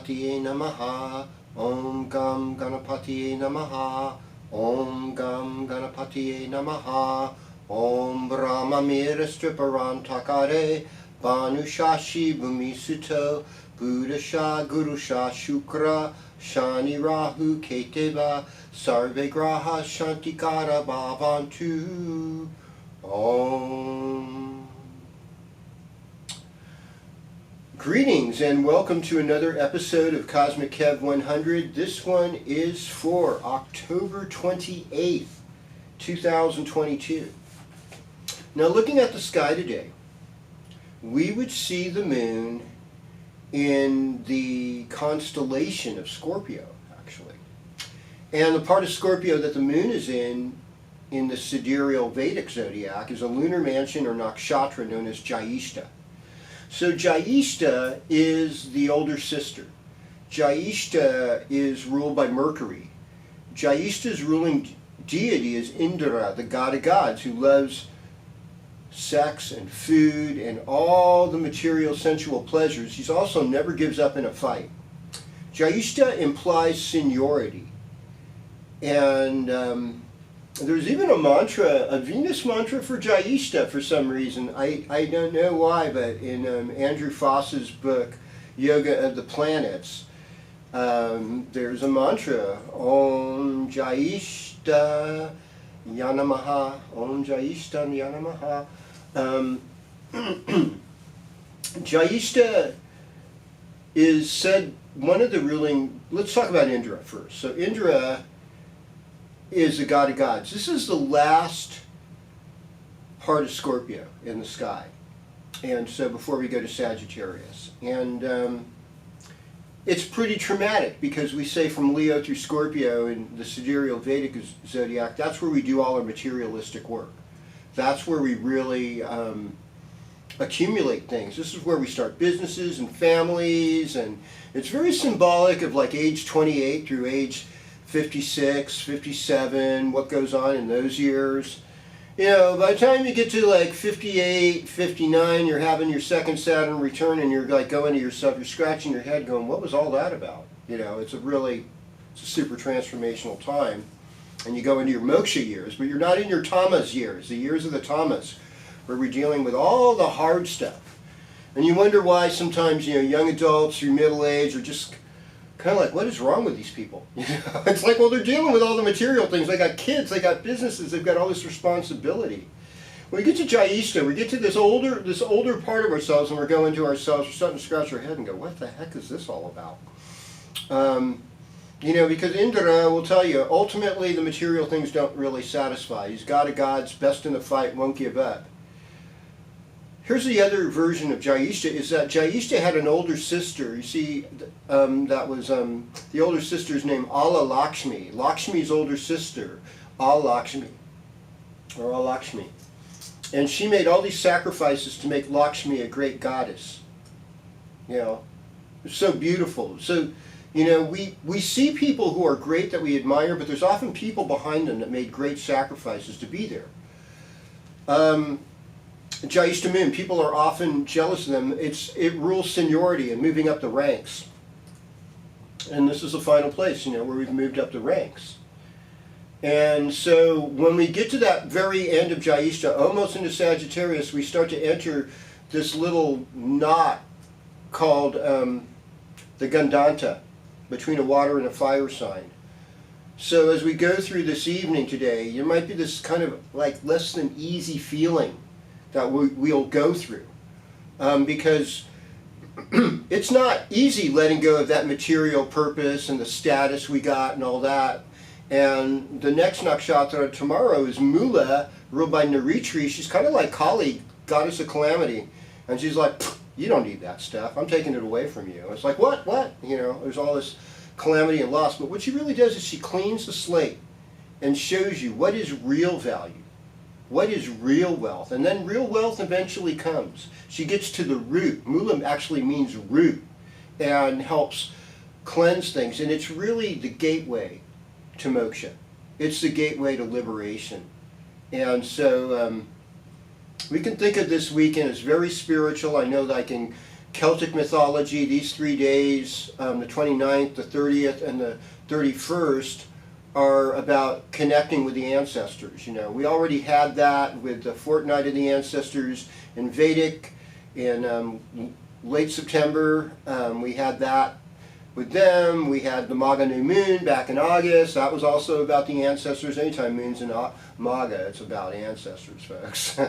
Ganapatiye Namaha, Om Gam Ganapatiye Namaha, Om Gam Ganapatiye Namaha, Om Brahmamira Striparantakare, Banushashi Bhumisuto, Buddhasha Gurusha Shukra, Shani Rahu Keteva, Sarve Graha Shantikara Bhavantu. Om. Greetings and welcome to another episode of Kozmickev100. This one is for October 28th, 2022. Now, looking at the sky today, we would see the moon in the constellation of Scorpio, actually. And the part of Scorpio that the moon is in the sidereal Vedic zodiac, is a lunar mansion or nakshatra known as Jyeshta. So Jyeshta is the older sister. Jyeshta is ruled by Mercury. Jyeshta's ruling deity is Indra, the god of gods, who loves sex and food and all the material sensual pleasures. He also never gives up in a fight. Jyeshta implies seniority. And there's even a mantra, a Venus mantra for Jyeshta for some reason. I don't know why, but in Andrew Foss's book, Yoga of the Planets, there's a mantra, Om Jyeshta Yanamaha, Om Jyeshta Yanamaha. Jyeshta is said, one of the ruling, let's talk about Indra first. So Indra is the god of gods. This is the last part of Scorpio in the sky. And so before we go to Sagittarius. And it's pretty traumatic because we say from Leo through Scorpio in the sidereal Vedic zodiac, that's where we do all our materialistic work. That's where we really accumulate things. This is where we start businesses and families, and it's very symbolic of like age 28 through age 56, 57, what goes on in those years. You know, by the time you get to like 58, 59, you're having your second Saturn return and you're like going to yourself, you're scratching your head going, what was all that about? You know, it's a super transformational time. And you go into your moksha years, but you're not in your tamas years, the years of the tamas, where we're dealing with all the hard stuff. And you wonder why sometimes, you know, young adults through middle age are just kind of like, what is wrong with these people? You know, it's like, well, they're dealing with all the material things. They got kids, they got businesses, they've got all this responsibility. When we get to Jyeshta, we get to this older part of ourselves, and we're going to ourselves, we're starting to scratch our head and go, what the heck is this all about? You know, because Indra will tell you, ultimately the material things don't really satisfy. He's god of gods, best in the fight, won't give up. Here's the other version of Jyeshta, is that Jyeshta had an older sister. You see, that was the older sister's name, Ala Lakshmi. Lakshmi's older sister, Alakshmi, or Alakshmi. And she made all these sacrifices to make Lakshmi a great goddess. You know, it's so beautiful. So, you know, we see people who are great that we admire, but there's often people behind them that made great sacrifices to be there. Jyeshta moon, people are often jealous of them. It rules seniority and moving up the ranks. And this is the final place, you know, where we've moved up the ranks. And so when we get to that very end of Jyeshta, almost into Sagittarius, we start to enter this little knot called the Gandanta, between a water and a fire sign. So as we go through this evening today, there might be this kind of like less than easy feeling that we'll go through. Because it's not easy letting go of that material purpose and the status we got and all that. And the next nakshatra tomorrow is Mula, ruled by Naritri. She's kind of like Kali, goddess of calamity. And she's like, you don't need that stuff. I'm taking it away from you. It's like, what? You know, there's all this calamity and loss. But what she really does is she cleans the slate and shows you what is real value, what is real wealth. And then real wealth eventually comes. She gets to the root. Mula actually means root and helps cleanse things. And it's really the gateway to moksha. It's the gateway to liberation. And so we can think of this weekend as very spiritual. I know that I can Celtic mythology, these 3 days, the 29th, the 30th, and the 31st, are about connecting with the ancestors. You know, we already had that with the fortnight of the ancestors in Vedic in late September. We had that with them. We had the Maga new moon back in August. That was also about the ancestors. Anytime moon's in Maga, it's about ancestors, folks.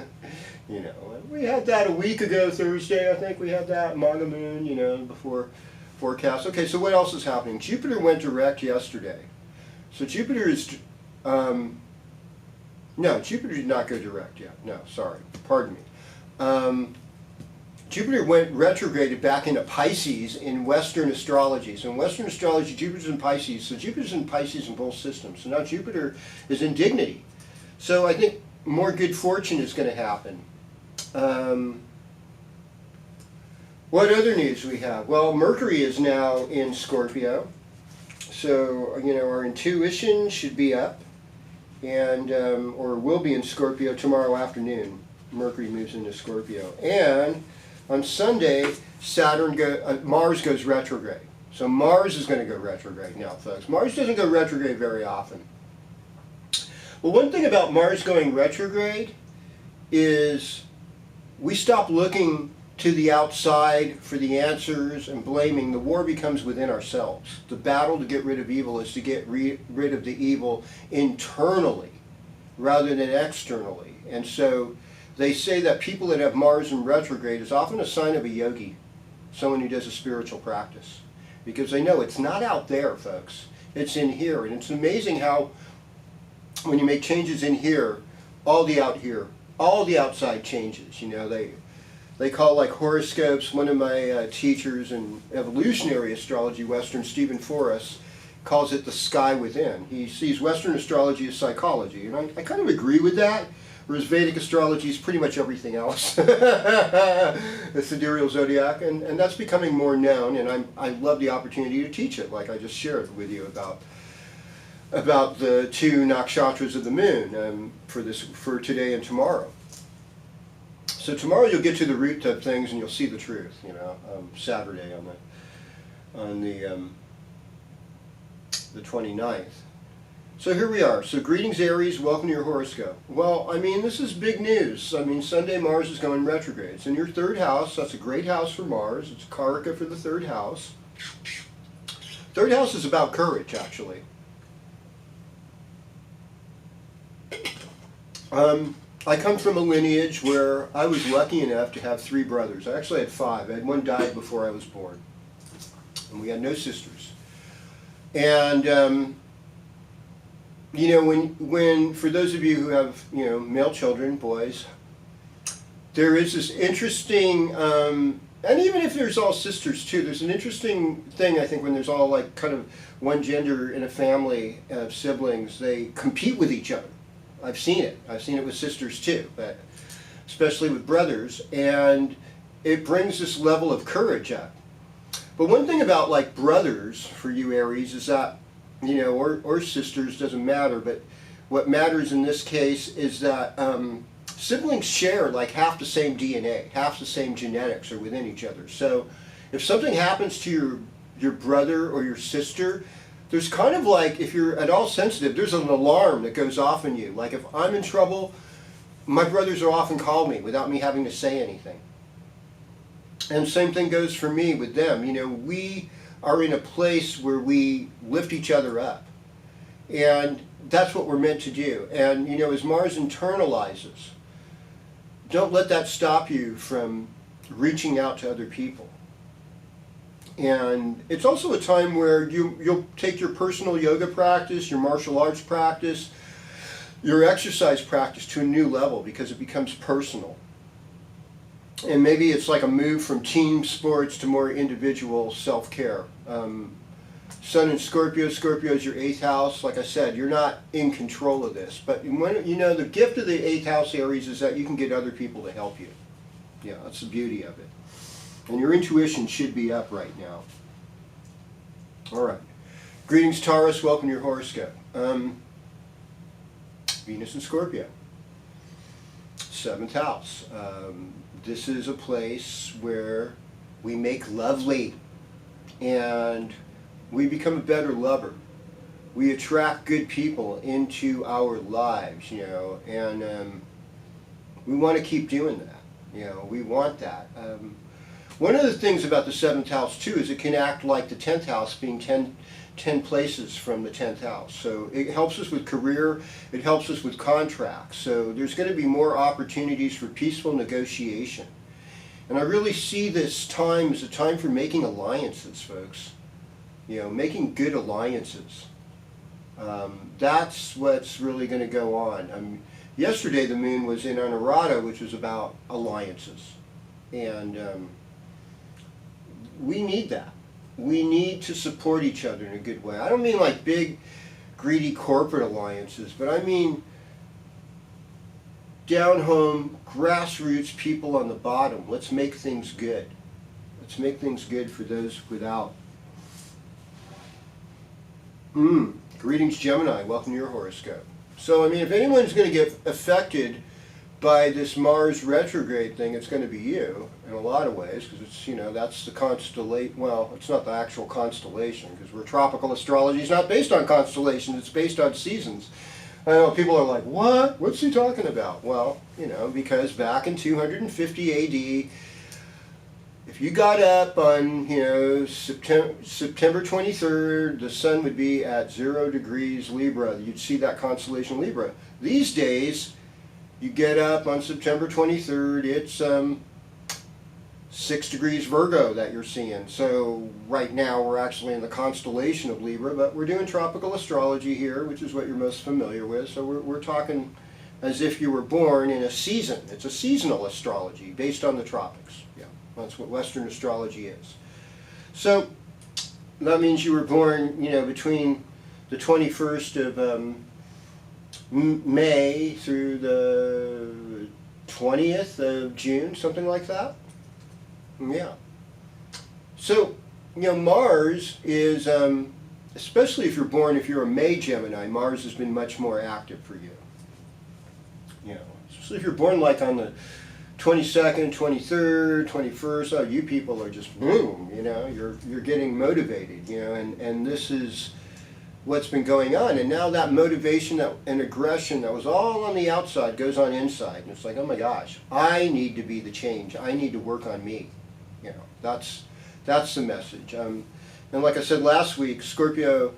You know, we had that a week ago, Thursday, I think we had that Maga moon, you know, before forecast. Okay, so what else is happening? Jupiter went direct yesterday. So Jupiter is, no, Jupiter did not go direct yet. No, sorry, pardon me. Jupiter went retrograded back into Pisces in Western astrology. So in Western astrology, Jupiter's in Pisces. So Jupiter's in Pisces in both systems. So now Jupiter is in dignity. So I think more good fortune is going to happen. What other news we have? Well, Mercury is now in Scorpio. So, you know, our intuition should be up, and or will be in Scorpio tomorrow afternoon. Mercury moves into Scorpio. And on Sunday, Mars goes retrograde. So Mars is going to go retrograde now, folks. Mars doesn't go retrograde very often. Well, one thing about Mars going retrograde is we stop looking to the outside for the answers and blaming. The war becomes within ourselves. The battle to get rid of evil is to get rid of the evil internally rather than externally. And so they say that people that have Mars in retrograde is often a sign of a yogi, someone who does a spiritual practice. Because they know it's not out there, folks. It's in here. And it's amazing how when you make changes in here, all the outside changes. You know, they call like horoscopes. One of my teachers in evolutionary astrology, Western, Stephen Forrest, calls it the sky within. He sees Western astrology as psychology, and I kind of agree with that. Whereas Vedic astrology is pretty much everything else. The sidereal zodiac, and that's becoming more known, and I love the opportunity to teach it, like I just shared with you about the 2 nakshatras of the moon for today and tomorrow. So tomorrow you'll get to the root of things and you'll see the truth. You know, Saturday on the 29th. So here we are. So greetings, Aries. Welcome to your horoscope. Well, I mean, this is big news. I mean, Sunday Mars is going retrograde. It's in your 3rd house. That's a great house for Mars. It's Karaka for the 3rd house. 3rd house is about courage, actually. I come from a lineage where I was lucky enough to have 3 brothers. I actually had 5. I had one died before I was born. And we had no sisters. And you know, when for those of you who have, you know, male children, boys, there is this interesting, and even if there's all sisters too, there's an interesting thing, I think, when there's all like kind of one gender in a family of siblings, they compete with each other. I've seen it. I've seen it with sisters too, but especially with brothers, and it brings this level of courage up. But one thing about like brothers, for you Aries, is that, you know, or sisters, doesn't matter, but what matters in this case is that siblings share like half the same DNA, half the same genetics are within each other. So if something happens to your brother or your sister, there's kind of like, if you're at all sensitive, there's an alarm that goes off in you. Like if I'm in trouble, my brothers will often call me without me having to say anything. And same thing goes for me with them. You know, we are in a place where we lift each other up. And that's what we're meant to do. And, you know, as Mars internalizes, don't let that stop you from reaching out to other people. And it's also a time where you'll take your personal yoga practice, your martial arts practice, your exercise practice to a new level because it becomes personal. And maybe it's like a move from team sports to more individual self-care. Sun in Scorpio, Scorpio is your 8th house. Like I said, you're not in control of this. But when, you know, the gift of the 8th house, Aries, is that you can get other people to help you. Yeah, that's the beauty of it. And your intuition should be up right now. All right. Greetings, Taurus. Welcome to your horoscope. Venus in Scorpio. 7th house. This is a place where we make lovely, and we become a better lover. We attract good people into our lives, you know, and we want to keep doing that. You know, we want that. One of the things about the 7th house too is it can act like the 10th house, being 10 places from the 10th house. So it helps us with career, it helps us with contracts. So there's going to be more opportunities for peaceful negotiation. And I really see this time as a time for making alliances, folks. You know, making good alliances. That's what's really going to go on. Yesterday the moon was in Anurata, which was about alliances. And we need that. We need to support each other in a good way. I don't mean like big, greedy corporate alliances, but I mean down home, grassroots people on the bottom. Let's make things good. Let's make things good for those without. Greetings, Gemini. Welcome to your horoscope. So, I mean, if anyone's going to get affected by this Mars retrograde thing, it's going to be you in a lot of ways, because it's, you know, that's the constellation. Well, it's not the actual constellation, because we're tropical astrology is not based on constellations, it's based on seasons. I know people are like, what? What's he talking about? Well, you know, because back in 250 AD, if you got up on, you know, September 23rd, the sun would be at 0 degrees Libra. You'd see that constellation Libra. These days, you get up on September 23rd, it's 6 degrees Virgo that you're seeing. So right now we're actually in the constellation of Libra, but we're doing tropical astrology here, which is what you're most familiar with. So we're talking as if you were born in a season. It's a seasonal astrology based on the tropics. Yeah, that's what Western astrology is. So that means you were born, you know, between the 21st of May through the 20th of June, something like that. Yeah. So, you know, Mars is, especially if you're a May Gemini, Mars has been much more active for you. You know, especially if you're born like on the 22nd, 23rd, 21st, oh, you people are just boom, you know, you're getting motivated, you know, and this is what's been going on. And now that motivation and aggression that was all on the outside goes on inside. And it's like, oh my gosh, I need to be the change. I need to work on me. You know, that's the message. And like I said last week, Scorpio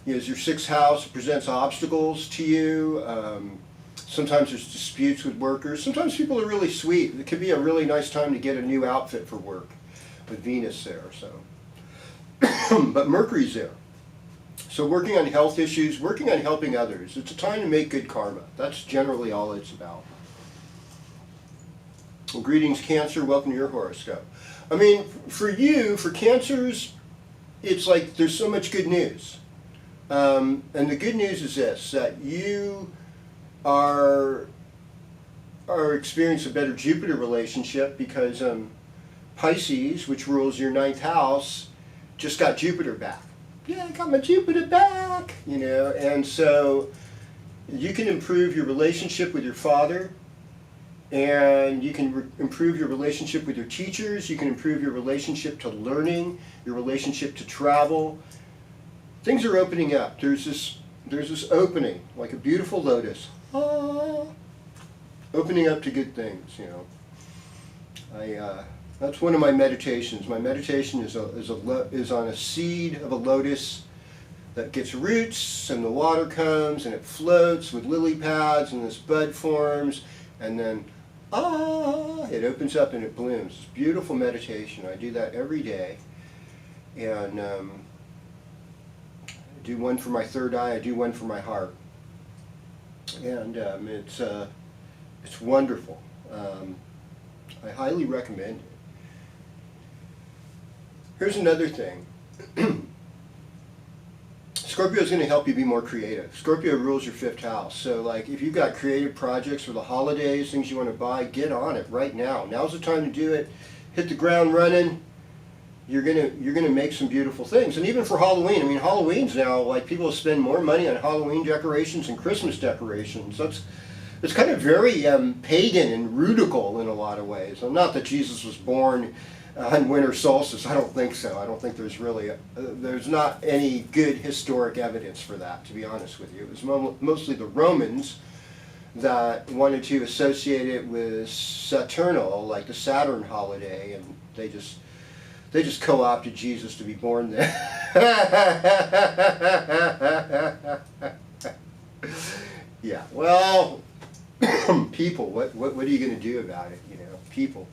is your 6th house. It presents obstacles to you. Sometimes there's disputes with workers. Sometimes people are really sweet. It could be a really nice time to get a new outfit for work with Venus there. So, but Mercury's there. So working on health issues, working on helping others. It's a time to make good karma. That's generally all it's about. Well, greetings, Cancer. Welcome to your horoscope. I mean, for you, for Cancers, it's like there's so much good news. And the good news is this, that you are experiencing a better Jupiter relationship because Pisces, which rules your 9th house, just got Jupiter back. Yeah, I got my Jupiter back, you know, and so you can improve your relationship with your father, and you can improve your relationship with your teachers, you can improve your relationship to learning, your relationship to travel. Things are opening up. There's this opening, like a beautiful lotus, opening up to good things, you know. That's one of my meditations. My meditation is on a seed of a lotus that gets roots, and the water comes, and it floats with lily pads, and this bud forms, and then, it opens up and it blooms. It's beautiful meditation. I do that every day. And I do one for my third eye, I do one for my heart. And it's wonderful. I highly recommend it. Here's another thing. Scorpio is going to help you be more creative. Scorpio rules your 5th house. So like if you've got creative projects for the holidays, things you want to buy, get on it right now. Now's the time to do it. Hit the ground running. You're gonna make some beautiful things. And even for Halloween, I mean, Halloween's now, like, people spend more money on Halloween decorations and Christmas decorations. It's kind of very pagan and rudical in a lot of ways. Not that Jesus was born on winter solstice. I don't think so. I don't think there's really, there's not any good historic evidence for that, to be honest with you. It was mostly the Romans that wanted to associate it with Saturnal, like the Saturn holiday, and they just co-opted Jesus to be born there. Yeah, well, people, what are you going to do about it, you know, people.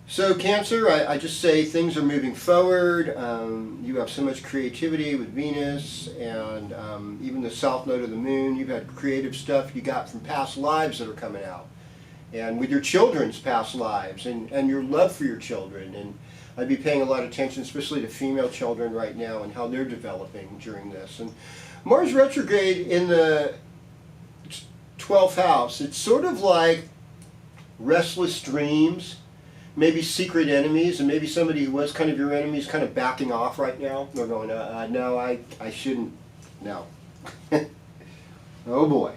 So Cancer, I just say things are moving forward. You have so much creativity with Venus and even the south node of the moon. You've had creative stuff you got from past lives that are coming out. And with your children's past lives and your love for your children. And I'd be paying a lot of attention, especially to female children right now and how they're developing during this. And Mars retrograde in the 12th house, it's sort of like restless dreams, maybe secret enemies, and maybe somebody who was kind of your enemy is kind of backing off right now. They're going, no, I shouldn't, no. Oh boy.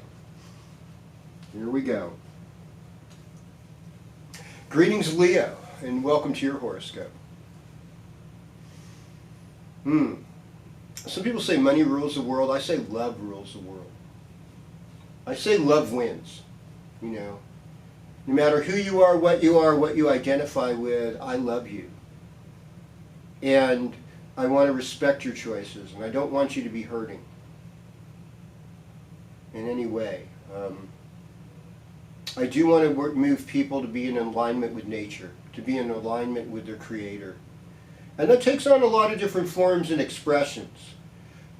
Here we go. Greetings, Leo, and welcome to your horoscope. Some people say money rules the world. I say love rules the world. I say love wins, you know. No matter who you are, what you identify with, I love you. And I want to respect your choices, and I don't want you to be hurting in any way. I do want to move people to be in alignment with nature, to be in alignment with their Creator. And that takes on a lot of different forms and expressions.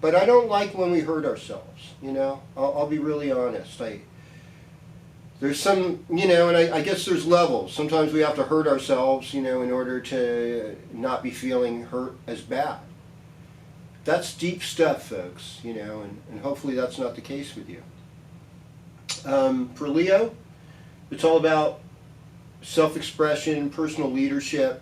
But I don't like when we hurt ourselves, you know. I'll be really honest. There's some, you know, and I guess there's levels. Sometimes we have to hurt ourselves, you know, in order to not be feeling hurt as bad. That's deep stuff, folks, you know, and hopefully that's not the case with you. For Leo, it's all about self-expression, personal leadership.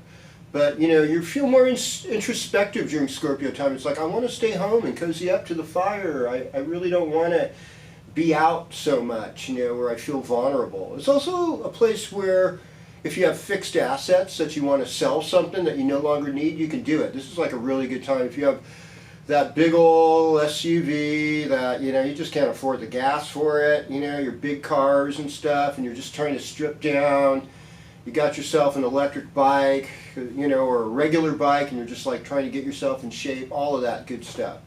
But, you know, you feel more introspective during Scorpio time. It's like, I want to stay home and cozy up to the fire. I really don't want to be out so much, you know, where I feel vulnerable. It's also a place where if you have fixed assets that you want to sell something that you no longer need, you can do it. This is like a really good time. If you have that big old SUV that, you know, you just can't afford the gas for it, you know, your big cars and stuff, and you're just trying to strip down. You got yourself an electric bike, you know, or a regular bike, and you're just like trying to get yourself in shape, all of that good stuff.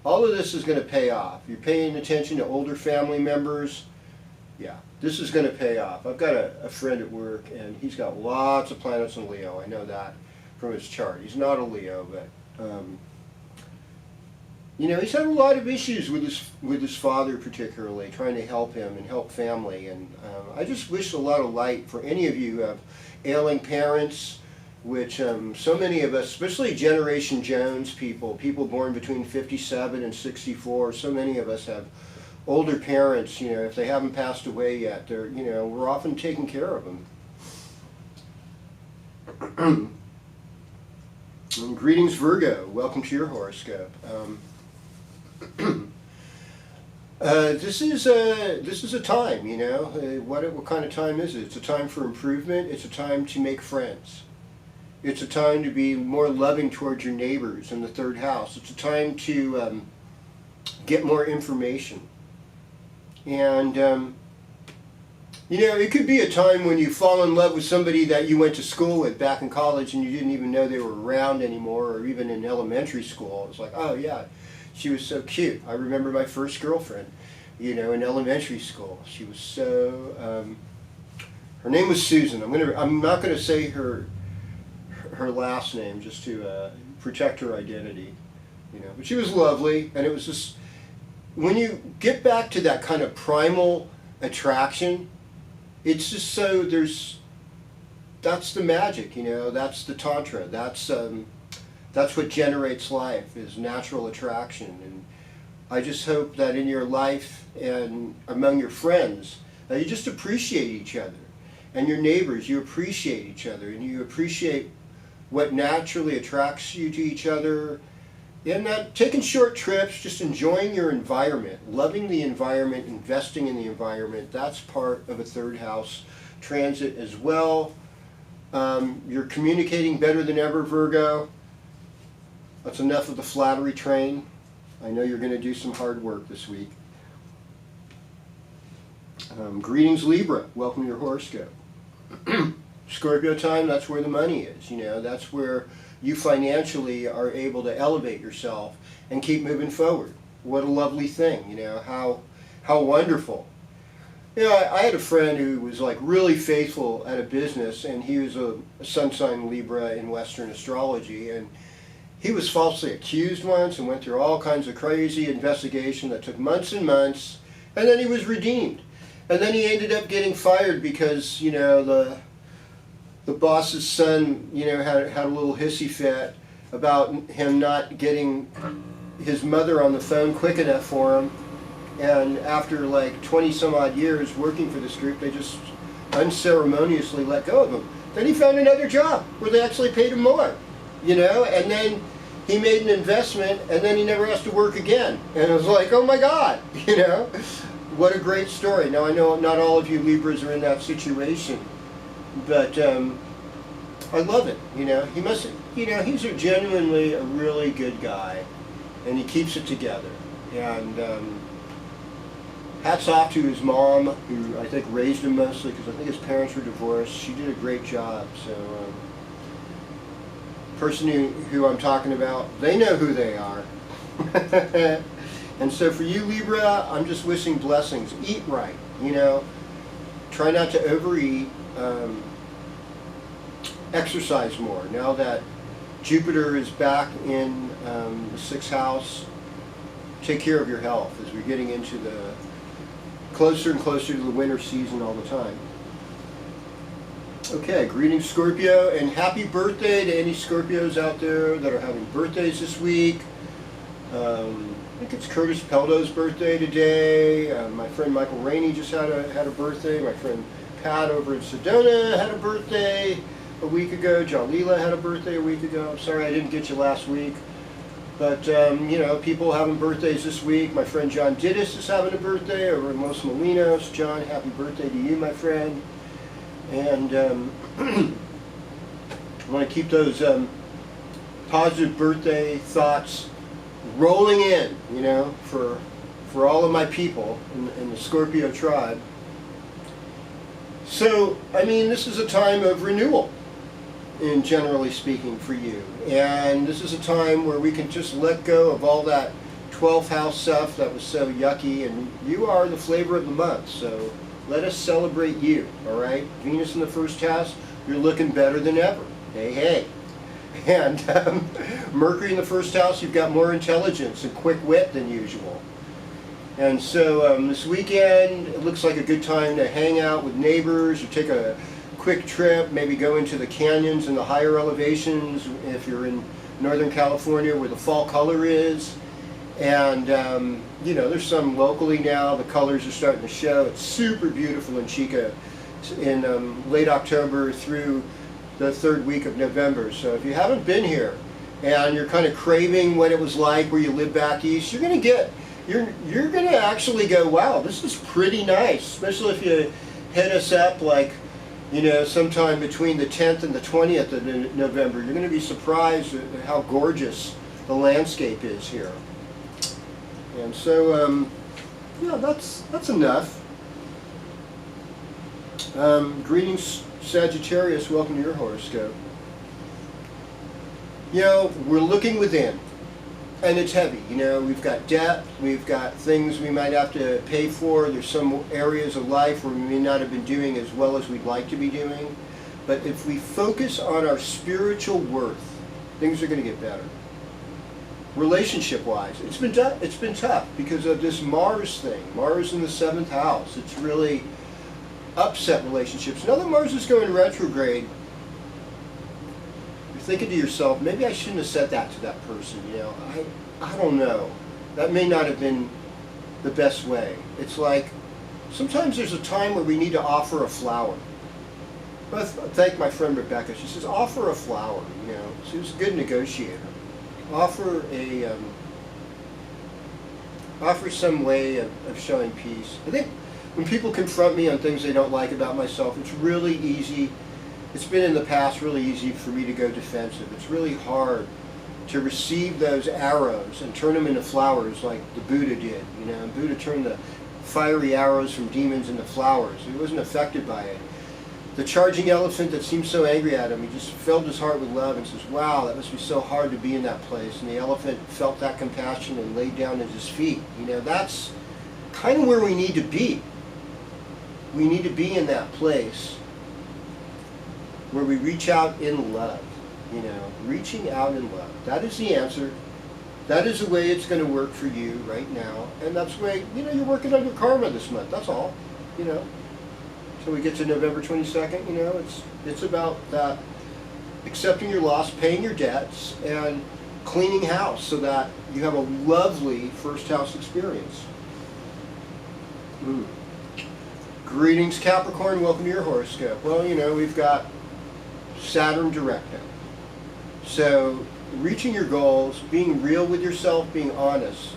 All of this is going to pay off. You're paying attention to older family members. Yeah, this is going to pay off. I've got a friend at work, and he's got lots of planets in Leo. I know that from his chart. He's not a Leo, but you know, he's had a lot of issues with his father, particularly trying to help him and help family. And I just wish a lot of light for any of you who have ailing parents, which so many of us, especially Generation Jones people born between 57 and 64, so many of us have older parents. You know, if they haven't passed away yet, they're, you know, we're often taking care of them. Greetings, Virgo. Welcome to your horoscope. This is a time, you know. What kind of time is it? It's a time for improvement. It's a time to make friends. It's a time to be more loving towards your neighbors in the third house. It's a time to get more information. And you know, it could be a time when you fall in love with somebody that you went to school with back in college and you didn't even know they were around anymore, or even in elementary school. It's like, oh yeah, she was so cute. I remember my first girlfriend, you know, in elementary school. She was so, her name was Susan. I'm not gonna say her last name just to protect her identity, you know, but she was lovely. And it was just, when you get back to that kind of primal attraction, it's just so, that's the magic, you know, that's the tantra, that's what generates life, is natural attraction. And I just hope that in your life and among your friends, that you just appreciate each other. And your neighbors, you appreciate each other, and you appreciate what naturally attracts you to each other. And that taking short trips, just enjoying your environment, loving the environment, investing in the environment, that's part of a third house transit as well. You're communicating better than ever, Virgo. That's enough of the flattery train. I know you're going to do some hard work this week. Greetings, Libra. Welcome to your horoscope. Scorpio time, that's where the money is. You know, that's where you financially are able to elevate yourself and keep moving forward. What a lovely thing, you know, how wonderful. You know, I had a friend who was like really faithful at a business, and he was a sun sign Libra in Western astrology, and he was falsely accused once and went through all kinds of crazy investigation that took months and months, and then he was redeemed. And then he ended up getting fired because, you know, the boss's son, you know, had a little hissy fit about him not getting his mother on the phone quick enough for him. And after like 20 some odd years working for this group, they just unceremoniously let go of him. Then he found another job where they actually paid him more, you know, and then he made an investment, and then he never has to work again. And it was like, oh my God, you know, what a great story. Now I know not all of you Libras are in that situation, but I love it. You know, he must, you know, he's genuinely a really good guy, and he keeps it together. And hats off to his mom, who I think raised him mostly, because I think his parents were divorced. She did a great job. So, person who I'm talking about, they know who they are. And so for you, Libra, I'm just wishing blessings. Eat right, you know. Try not to overeat. Exercise more. Now that Jupiter is back in the 6th house, take care of your health as we're getting into the closer and closer to the winter season all the time. Okay, greetings Scorpio, and happy birthday to any Scorpios out there that are having birthdays this week. I think it's Curtis Peldo's birthday today. My friend Michael Rainey just had a birthday. My friend Pat over in Sedona had a birthday a week ago. John Leela had a birthday a week ago. I'm sorry I didn't get you last week. But, you know, people having birthdays this week. My friend John Didis is having a birthday over in Los Molinos. John, happy birthday to you, my friend. And I want to keep those positive birthday thoughts rolling in, you know, for all of my people in the Scorpio tribe. So, I mean, this is a time of renewal, in generally speaking, for you. And this is a time where we can just let go of all that 12th house stuff that was so yucky, and you are the flavor of the month, so let us celebrate you, all right? Venus in the 1st house, you're looking better than ever. Hey, hey. And Mercury in the 1st house, you've got more intelligence and quick wit than usual. And so this weekend, it looks like a good time to hang out with neighbors or take a quick trip, maybe go into the canyons and the higher elevations if you're in Northern California where the fall color is. And, you know, there's some locally now, the colors are starting to show. It's super beautiful in Chico in late October through the 3rd week of November. So if you haven't been here and you're kind of craving what it was like where you live back east, you're going to actually go, wow, this is pretty nice, especially if you hit us up like, you know, sometime between the 10th and the 20th of November. You're going to be surprised at how gorgeous the landscape is here. And so, yeah, that's enough. Greetings, Sagittarius. Welcome to your horoscope. You know, we're looking within, and it's heavy. You know, we've got debt, we've got things we might have to pay for. There's some areas of life where we may not have been doing as well as we'd like to be doing. But if we focus on our spiritual worth, things are going to get better. Relationship-wise, it's been tough because of this Mars thing. Mars in the 7th house. It's really upset relationships. Now that Mars is going retrograde, you're thinking to yourself, maybe I shouldn't have said that to that person. You know, I don't know. That may not have been the best way. It's like sometimes there's a time where we need to offer a flower. I thank my friend Rebecca. She says, offer a flower. You know, she was a good negotiator. Offer some way of showing peace. I think when people confront me on things they don't like about myself, it's really easy. It's been in the past really easy for me to go defensive. It's really hard to receive those arrows and turn them into flowers like the Buddha did. You know, Buddha turned the fiery arrows from demons into flowers. He wasn't affected by it. The charging elephant that seemed so angry at him, he just filled his heart with love and says, wow, that must be so hard to be in that place. And the elephant felt that compassion and laid down at his feet. You know, that's kind of where we need to be. We need to be in that place where we reach out in love. You know, reaching out in love. That is the answer. That is the way it's going to work for you right now. And that's the way, you know, you're working on your karma this month. That's all. You know. So we get to November 22nd, you know, it's about that, accepting your loss, paying your debts, and cleaning house so that you have a lovely first house experience. Greetings, Capricorn. Welcome to your horoscope. Well, you know, we've got Saturn direct now. So reaching your goals, being real with yourself, being honest.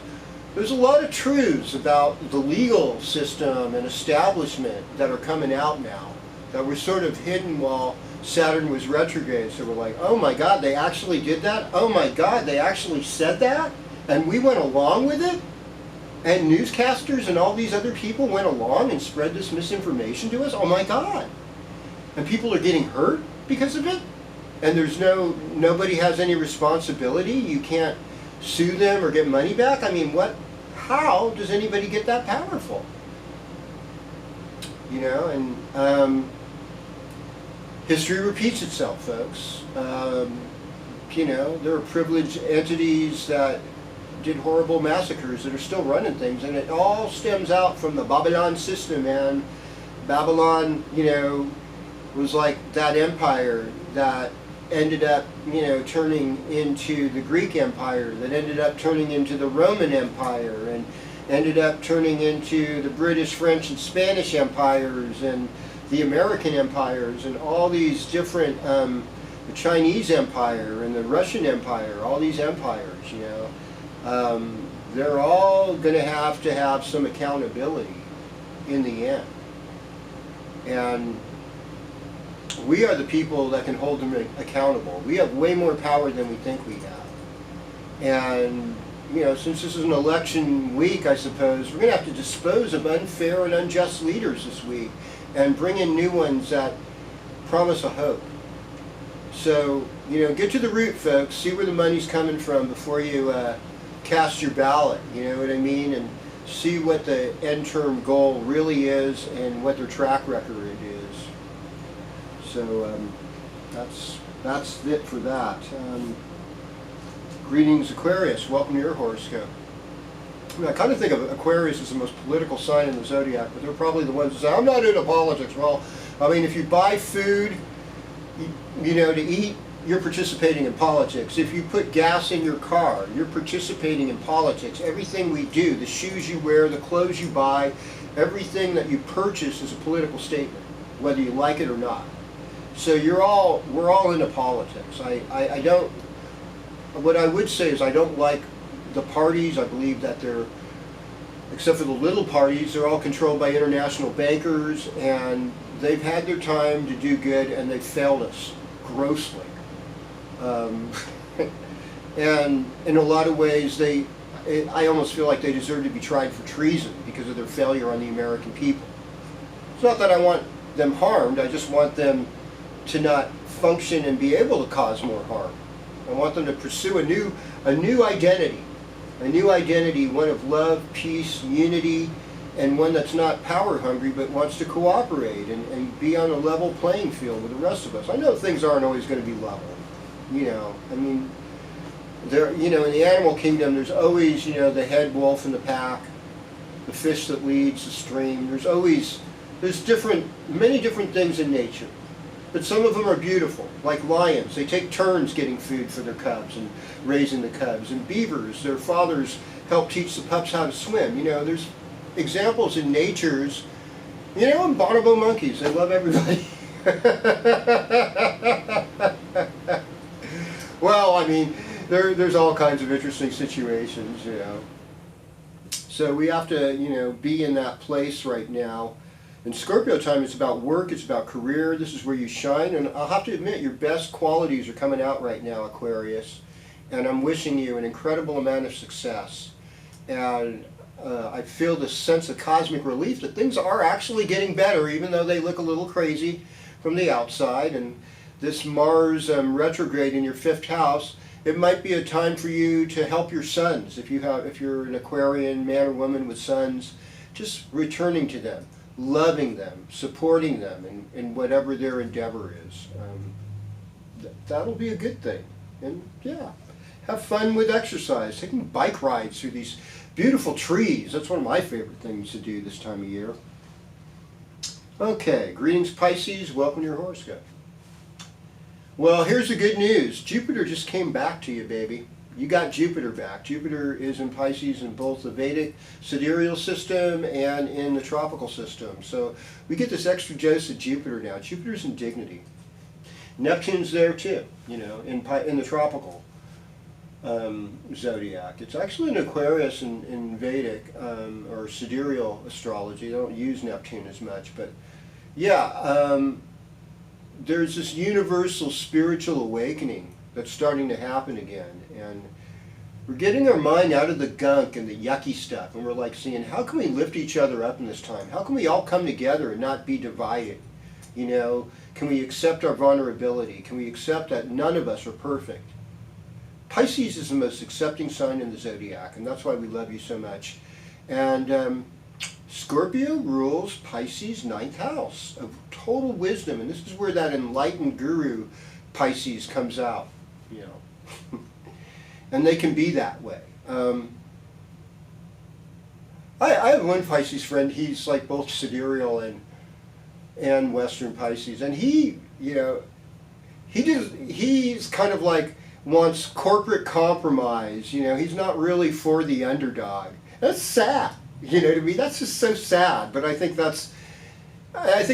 There's a lot of truths about the legal system and establishment that are coming out now that were sort of hidden while Saturn was retrograde. So we're like, oh my God, they actually did that? Oh my God, they actually said that? And we went along with it? And newscasters and all these other people went along and spread this misinformation to us? Oh my God. And people are getting hurt because of it? And there's nobody has any responsibility? You can't sue them or get money back? I mean, how does anybody get that powerful? You know, and history repeats itself, folks. You know, there are privileged entities that did horrible massacres that are still running things, and it all stems out from the Babylon system, and Babylon, you know, was like that empire that ended up, you know, turning into the Greek Empire, that ended up turning into the Roman Empire, and ended up turning into the British, French, and Spanish empires, and the American empires, and all these different, the Chinese Empire, and the Russian Empire, all these empires, you know. They're all going to have some accountability in the end. And we are the people that can hold them accountable. We have way more power than we think we have. And, you know, since this is an election week, I suppose, we're going to have to dispose of unfair and unjust leaders this week and bring in new ones that promise a hope. So, you know, get to the root, folks. See where the money's coming from before you cast your ballot, you know what I mean? And see what the end-term goal really is and what their track record is. So that's it for that. Greetings, Aquarius. Welcome to your horoscope. I mean, I kind of think of Aquarius as the most political sign in the zodiac, but they're probably the ones that say, I'm not into politics. Well, I mean, if you buy food, you know, to eat, you're participating in politics. If you put gas in your car, you're participating in politics. Everything we do, the shoes you wear, the clothes you buy, everything that you purchase is a political statement, whether you like it or not. So we're all into politics. I don't, what I would say is I don't like the parties. I believe that they're, except for the little parties, they're all controlled by international bankers, and they've had their time to do good, and they've failed us grossly. And in a lot of ways, I almost feel like they deserve to be tried for treason because of their failure on the American people. It's not that I want them harmed, I just want them to not function and be able to cause more harm. I want them to pursue a new identity, one of love, peace, unity, and one that's not power hungry but wants to cooperate and be on a level playing field with the rest of us. I know things aren't always going to be level. You know, I mean, you know, in the animal kingdom, there's always, you know, the head wolf in the pack, the fish that leads the stream. There's many different things in nature. But some of them are beautiful, like lions. They take turns getting food for their cubs and raising the cubs. And beavers, their fathers help teach the pups how to swim. You know, there's examples in nature's, you know, and bonobo monkeys. They love everybody. Well, I mean, there's all kinds of interesting situations, you know. So we have to, be in that place right now. And Scorpio time is about work, it's about career, this is where you shine. And I'll have to admit, your best qualities are coming out right now, Aquarius. And I'm wishing you an incredible amount of success. And I feel this sense of cosmic relief that things are actually getting better, even though they look a little crazy from the outside. And this Mars retrograde in your 5th house, it might be a time for you to help your sons. If you're an Aquarian man or woman with sons, just returning to them, loving them, supporting them in whatever their endeavor is. That'll be a good thing. And yeah, have fun with exercise, taking bike rides through these beautiful trees. That's one of my favorite things to do this time of year. Okay, greetings Pisces, welcome to your horoscope. Well, here's the good news. Jupiter just came back to you, baby. You got Jupiter back. Jupiter is in Pisces in both the Vedic sidereal system and in the tropical system. So we get this extra dose of Jupiter now. Jupiter's in dignity. Neptune's there too, in the tropical zodiac. It's actually an Aquarius in Vedic or sidereal astrology. They don't use Neptune as much, but yeah, there's this universal spiritual awakening that's starting to happen again, and we're getting our mind out of the gunk and the yucky stuff, and we're like seeing, how can we lift each other up in this time? How can we all come together and not be divided? Can we accept our vulnerability? Can we accept that none of us are perfect? Pisces is the most accepting sign in the zodiac, and that's why we love you so much. And Scorpio rules Pisces' 9th house of total wisdom, and this is where that enlightened guru Pisces comes out, and they can be that way. I have one Pisces friend. He's like both sidereal and Western Pisces, and he's kind of like wants corporate compromise. He's not really for the underdog. That's sad. To me, that's just so sad. But I think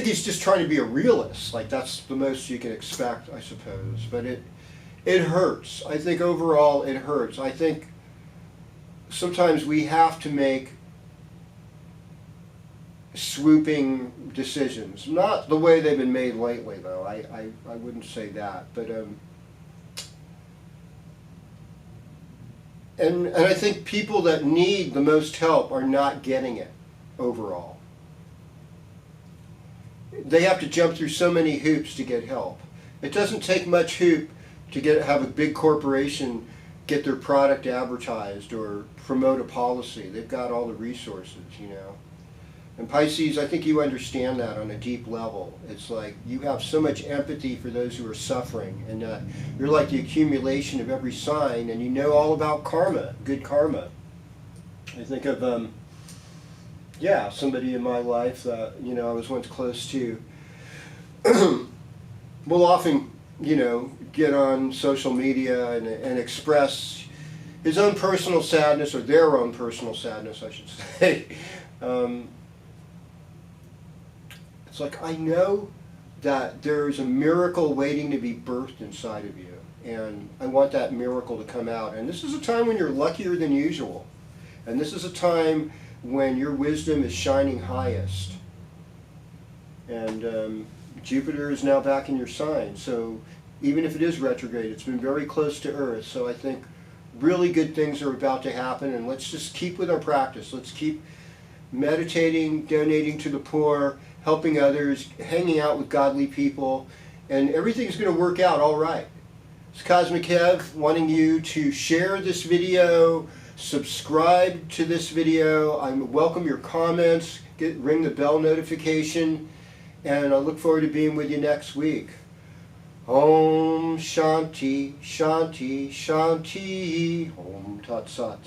he's just trying to be a realist. Like, that's the most you can expect, I suppose. But it hurts. I think overall it hurts. I think sometimes we have to make swooping decisions. Not the way they've been made lately, though. I wouldn't say that. But And I think people that need the most help are not getting it overall. They have to jump through so many hoops to get help. It doesn't take much hoop to have a big corporation get their product advertised or promote a policy. They've got all the resources, And Pisces, I think you understand that on a deep level. It's like you have so much empathy for those who are suffering, and you're like the accumulation of every sign, and you know all about karma, good karma. I think of, somebody in my life that, I was once close to, will often, get on social media and express his own personal sadness, or their own personal sadness, I should say. It's like, I know that there's a miracle waiting to be birthed inside of you, and I want that miracle to come out. And this is a time when you're luckier than usual, and this is a time when your wisdom is shining highest. And Jupiter is now back in your sign, so even if it is retrograde, it's been very close to Earth, so I think really good things are about to happen. And let's just keep with our practice. Let's keep meditating, donating to the poor, helping others, hanging out with godly people, and everything's going to work out all right. It's Kozmickev wanting you to share this video, subscribe to this video. I welcome your comments, ring the bell notification, and I look forward to being with you next week. Om Shanti, Shanti, Shanti, Om Tat Sat.